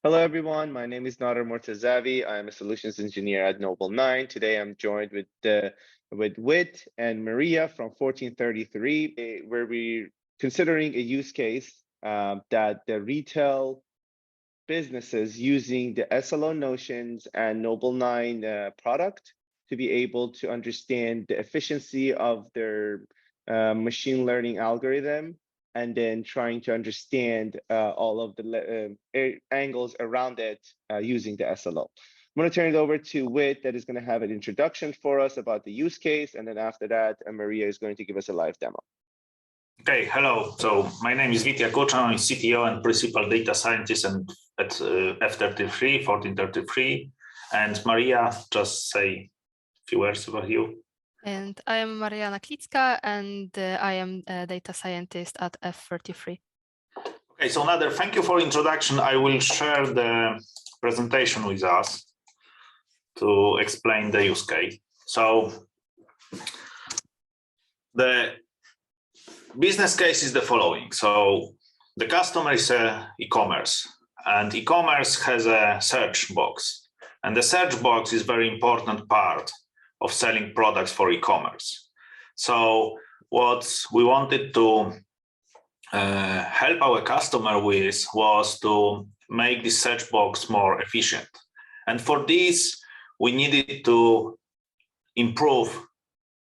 Hello, everyone. My name is Nader Mortazavi. I'm a solutions engineer at Nobl9. Today, I'm joined with Wit and Maria from 1433, where we're considering a use case that the retail businesses using the SLO notions and Nobl9 product to be able to understand the efficiency of their machine learning algorithm, and then trying to understand all of the angles around it using the SLO. I'm going to turn it over to Wit, that is going to have an introduction for us about the use case, and then after that, Maria is going to give us a live demo. Okay, hello. So my name is Wit Jakuczan. I'm CTO and principal data scientist at F33, 1433. And Maria, just say a few words about you. And I am Mariana Klicka, and I am a data scientist at F33. Okay, so Nader, thank you for introduction. I will share the presentation with us to explain the use case. So the business case is the following. So the customer is e-commerce, and e-commerce has a search box. And the search box is very important part of selling products for e-commerce. So what we wanted to help our customer with was to make the search box more efficient. And for this, we needed to improve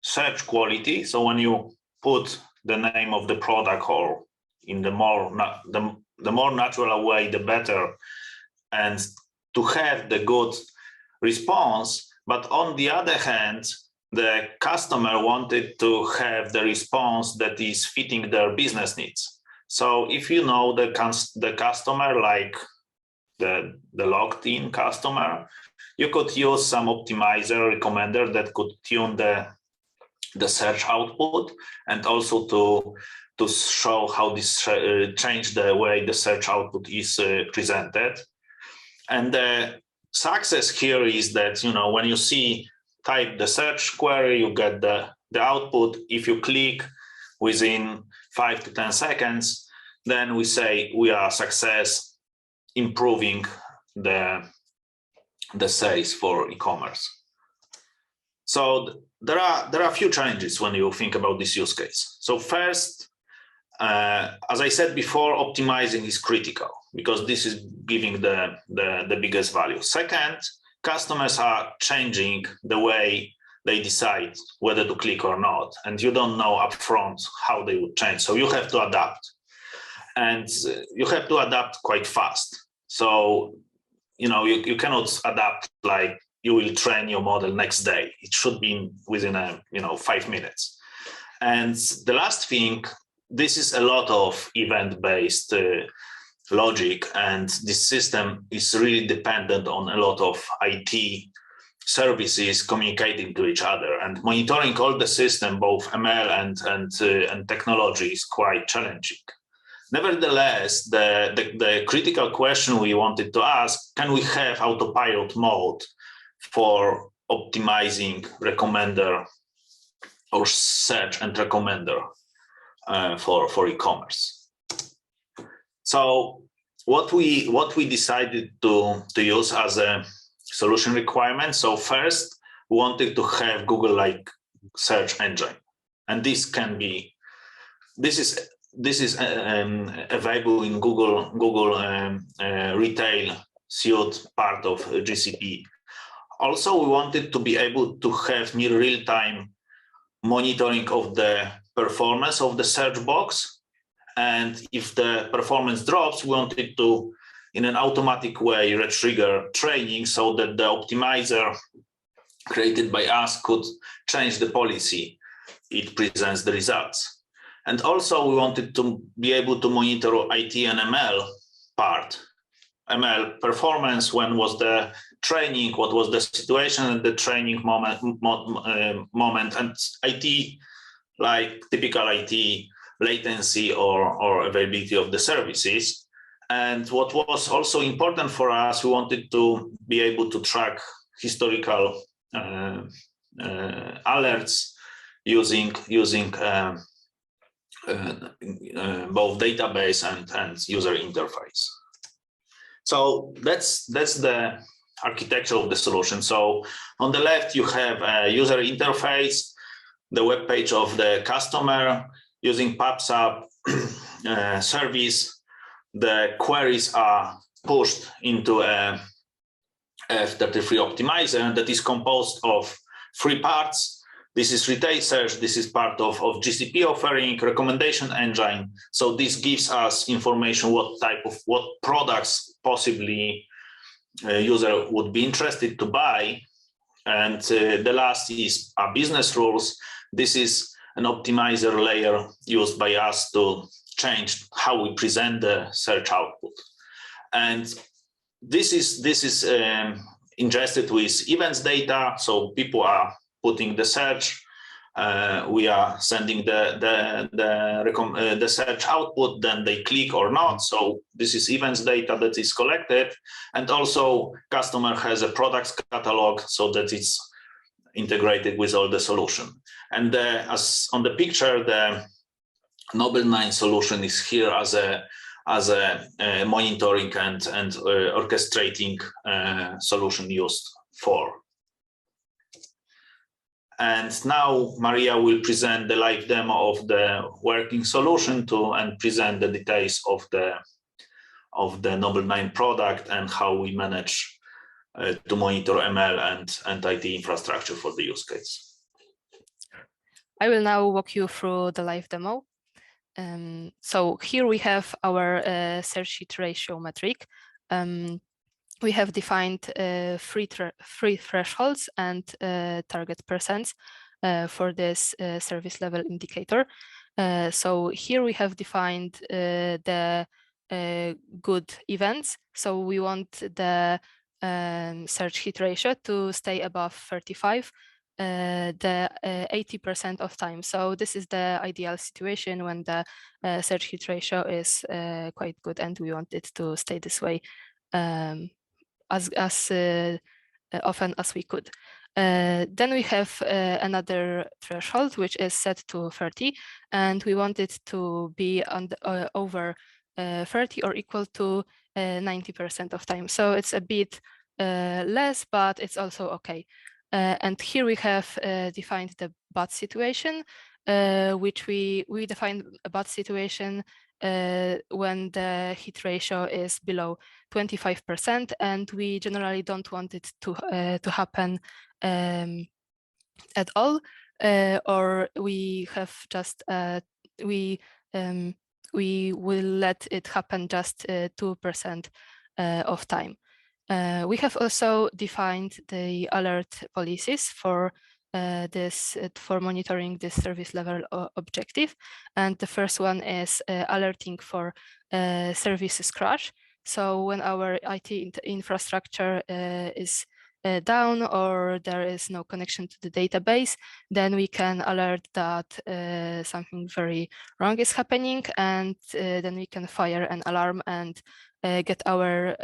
search quality. So when you put the name of the product or in the more natural way, the better, and to have the good response. But on the other hand, the customer wanted to have the response that is fitting their business needs. So if you know the customer, like the logged in customer, you could use some optimizer recommender that could tune the search output, and also to show how this change the way the search output is presented. And the success here is that, when you type the search query, you get the output. If you click within 5 to 10 seconds, then we say we are success improving the sales for e-commerce. So there are a few challenges when you think about this use case. So first, as I said before, optimizing is critical because this is giving the biggest value. Second, customers are changing the way they decide whether to click or not, and you don't know upfront how they would change. So you have to adapt, and you have to adapt quite fast. So you cannot adapt like you will train your model next day. It should be within 5 minutes. And the last thing, this is a lot of event-based logic, and this system is really dependent on a lot of IT services communicating to each other, and monitoring all the system, both ML and technology, is quite challenging. Nevertheless, the critical question we wanted to ask: can we have autopilot mode for optimizing recommender or search and recommender for e-commerce? So what we decided to use as a solution requirement. So first, we wanted to have Google-like search engine, and this is available in Google Retail Suite, part of GCP. Also, we wanted to be able to have near real-time monitoring of the performance of the search box. And if the performance drops, we wanted to, in an automatic way, retrigger training so that the optimizer created by us could change the policy it presents the results. And also, we wanted to be able to monitor IT and ML part. ML performance, when was the training, what was the situation at the training moment, and IT, like typical IT, latency or availability of the services. And what was also important for us, we wanted to be able to track historical alerts using both database and user interface. So that's the architecture of the solution. So on the left, you have a user interface, the web page of the customer using PubSub service. The queries are pushed into a F33 optimizer that is composed of 3 parts. This is retail search. This is part of GCP offering, recommendation engine. So this gives us information what products possibly a user would be interested to buy. And the last is our business rules. This is an optimizer layer used by us to change how we present the search output. And this is ingested with events data. So people are putting the search. We are sending the search output, then they click or not. So this is events data that is collected. And also customer has a products catalog so that it's integrated with all the solution. And as on the picture, the Nobl9 solution is here as a monitoring and orchestrating solution used for. And now Maria will present the live demo of the working solution and present the details of the Nobl9 product and how we manage to monitor ML and IT infrastructure for the use case. I will now walk you through the live demo. So here we have our search hit ratio metric. We have defined 3 thresholds and target percents for this service level indicator. So here we have defined the good events. So we want the search hit ratio to stay above 35 the 80% of time. So this is the ideal situation when the search hit ratio is quite good, and we want it to stay this way as often as we could. Then we have another threshold which is set to 30, and we want it to be on the, over 30 or equal to 90% of time. So it's a bit less, but it's also okay. And here we have defined the bad situation, which we define a bad situation when the hit ratio is below 25%, and we generally don't want it to happen at all, or we have just we will let it happen just 2% of time. We have also defined the alert policies for for monitoring this service level objective. And the first one is alerting for services crash. So when our IT infrastructure is down or there is no connection to the database, then we can alert that something very wrong is happening, and then we can fire an alarm and get our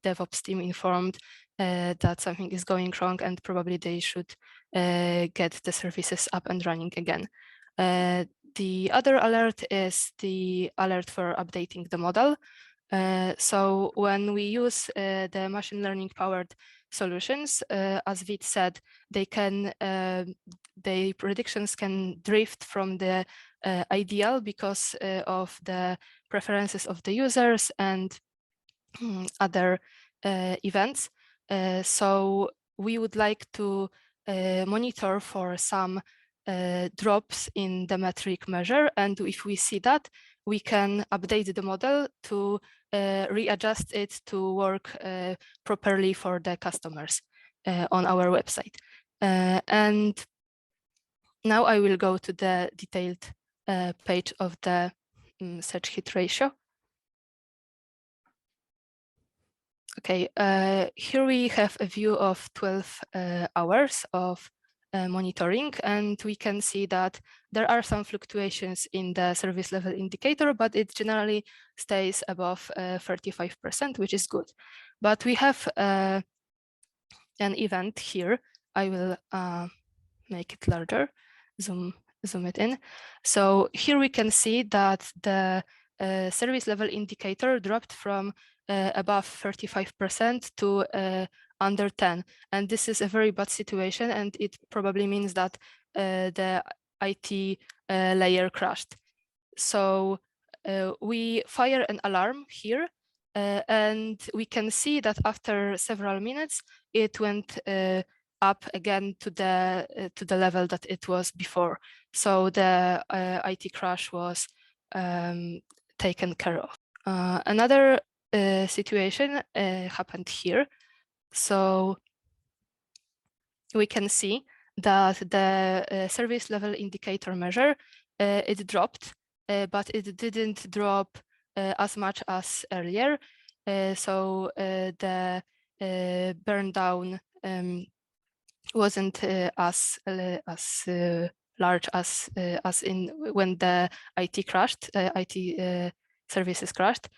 DevOps team informed that something is going wrong, and probably they should get the services up and running again. The other alert is the alert for updating the model. So when we use the machine learning powered solutions, as Vit said, they can the predictions can drift from the ideal because of the preferences of the users and other events. So we would like to monitor for some drops in the metric measure, and if we see that, we can update the model to readjust it to work properly for the customers on our website. And now I will go to the detailed page of the search hit ratio. Okay, here we have a view of 12 hours of monitoring, and we can see that there are some fluctuations in the service level indicator, but it generally stays above 35%, which is good. But we have an event here. I will make it larger, zoom it in. So here we can see that the service level indicator dropped from above 35% to under 10. And this is a very bad situation, and it probably means that the IT layer crashed. So we fire an alarm here, and we can see that after several minutes, it went up again to the level that it was before. So the IT crash was taken care of. Another situation happened here. So we can see that the service level indicator measure, it dropped, but it didn't drop as much as earlier. So the burn down wasn't as large as in when the IT crashed, IT services crashed.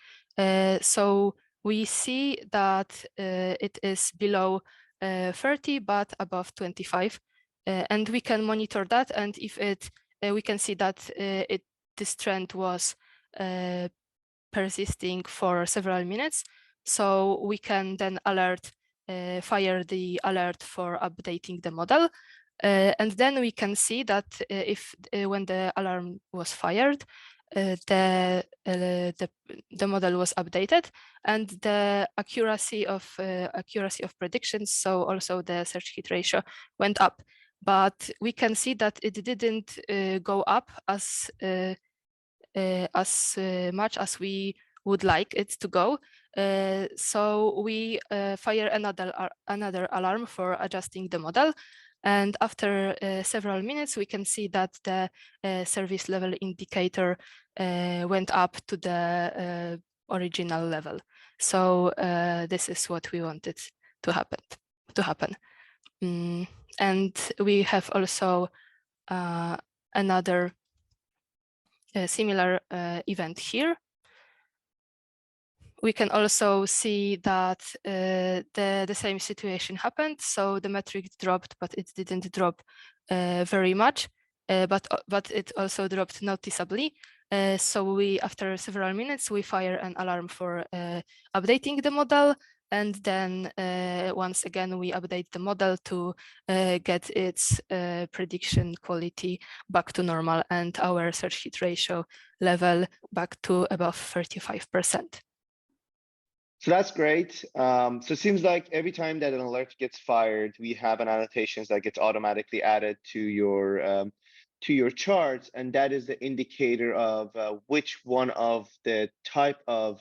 So we see that it is below 30, but above 25, and we can monitor that. And if we can see that this trend was persisting for several minutes, so we can then fire the alert for updating the model. And then we can see that if when the alarm was fired, the model was updated, and the accuracy of predictions, so also the search hit ratio, went up. But we can see that it didn't go up as much as we would like it to go. So we fire another alarm for adjusting the model. And after several minutes, we can see that the service level indicator went up to the original level. So this is what we wanted to happen. And we have also another similar event here. We can also see that the same situation happened. So the metric dropped, but it didn't drop very much, but it also dropped noticeably. So after several minutes, we fire an alarm for updating the model. And then once again, we update the model to get its prediction quality back to normal and our search hit ratio level back to above 35%. So that's great. So it seems like every time that an alert gets fired, we have an annotations that gets automatically added to your charts, and that is the indicator of which one of the type of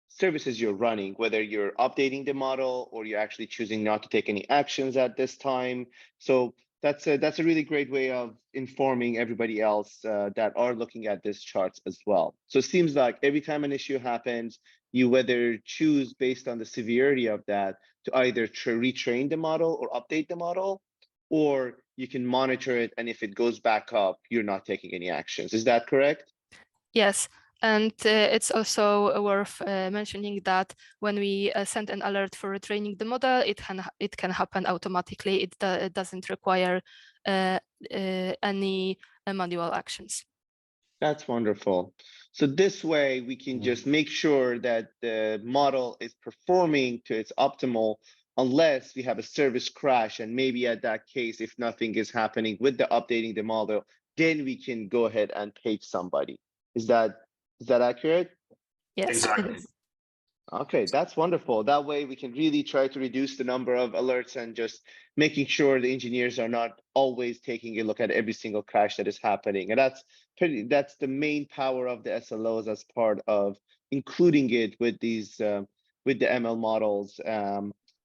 services you're running, whether you're updating the model or you're actually choosing not to take any actions at this time. So that's a really great way of informing everybody else that are looking at these charts as well. So it seems like every time an issue happens, you whether choose based on the severity of that to either retrain the model or update the model, or you can monitor it, and if it goes back up, you're not taking any actions. Is that correct? Yes. And it's also worth mentioning that when we send an alert for retraining the model, it can happen automatically. It doesn't require any manual actions. That's wonderful. So this way we can just make sure that the model is performing to its optimal, unless we have a service crash. And maybe at that case, if nothing is happening with the updating the model, then we can go ahead and page somebody. Is that accurate? Yes, exactly. it is. Okay, that's wonderful. That way we can really try to reduce the number of alerts and just making sure the engineers are not always taking a look at every single crash that is happening. And that's the main power of the SLOs as part of including it with these with the ML models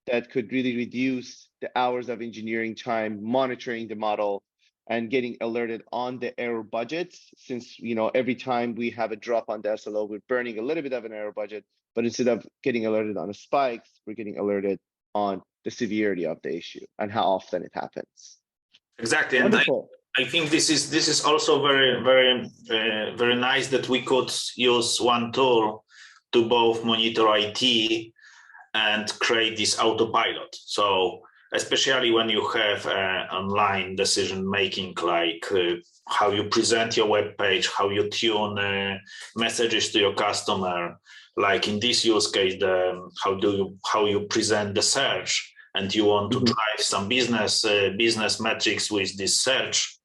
that could really reduce the hours of engineering time monitoring the model and getting alerted on the error budgets. Since every time we have a drop on the SLO, we're burning a little bit of an error budget. But instead of getting alerted on the spikes, we're getting alerted on the severity of the issue and how often it happens. Exactly, and I think this is also very nice that we could use one tool to both monitor IT and create this autopilot. So especially when you have online decision making, like how you present your web page, how you tune messages to your customer, like in this use case, how you present the search, and you want to drive some business metrics with this search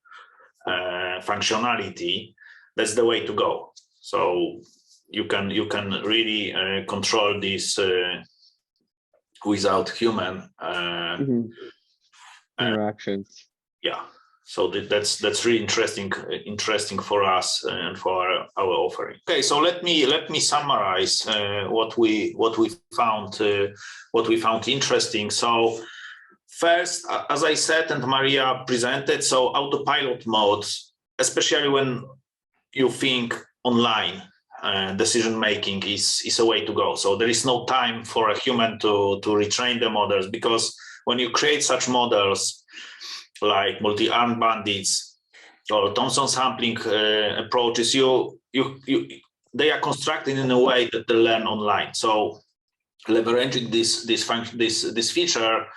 functionality, that's the way to go. So you can really control this without human interactions. Yeah, so that's really interesting for us and for our offering. Okay, so let me summarize what we found interesting. So first, as I said and Maria presented, so autopilot mode, especially when you think online, decision making is a way to go. So there is no time for a human to retrain the models, because when you create such models like multi-armed bandits or Thompson sampling approaches, they are constructed in a way that they learn online. So leveraging this feature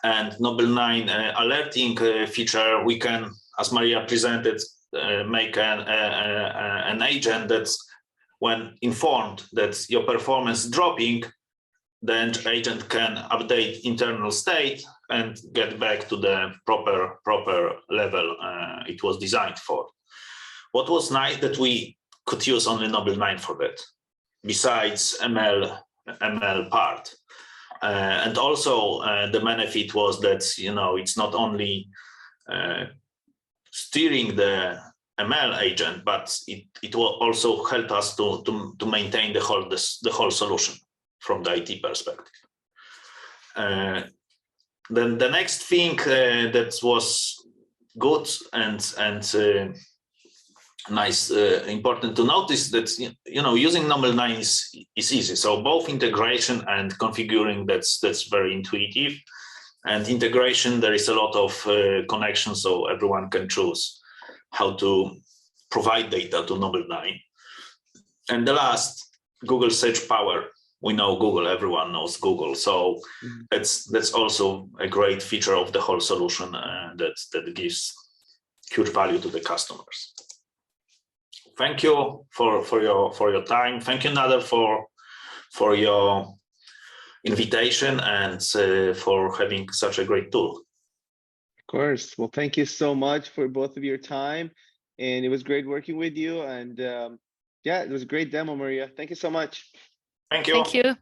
and Nobl9 alerting feature, we can, as Maria presented, make an agent that's, when informed that your performance is dropping, then agent can update internal state and get back to the proper level it was designed for. What was nice that we could use only Nobl9 for that, besides ML part. And also the benefit was that, it's not only steering the ML agent, but it will also help us to maintain the whole solution from the IT perspective. Then the next thing that was good and nice, important to notice that using Nobl9 is easy. So both integration and configuring, that's very intuitive. And integration, there is a lot of connections, so everyone can choose how to provide data to Nobl9. And the last, Google search power. We know Google, everyone knows Google. So that's also a great feature of the whole solution that gives huge value to the customers. Thank you for your time. Thank you, Nader, for your invitation and for having such a great tool. Of course. Well, thank you so much for both of your time, and it was great working with you. And yeah, it was a great demo, Maria. Thank you so much. Thank you. Thank you.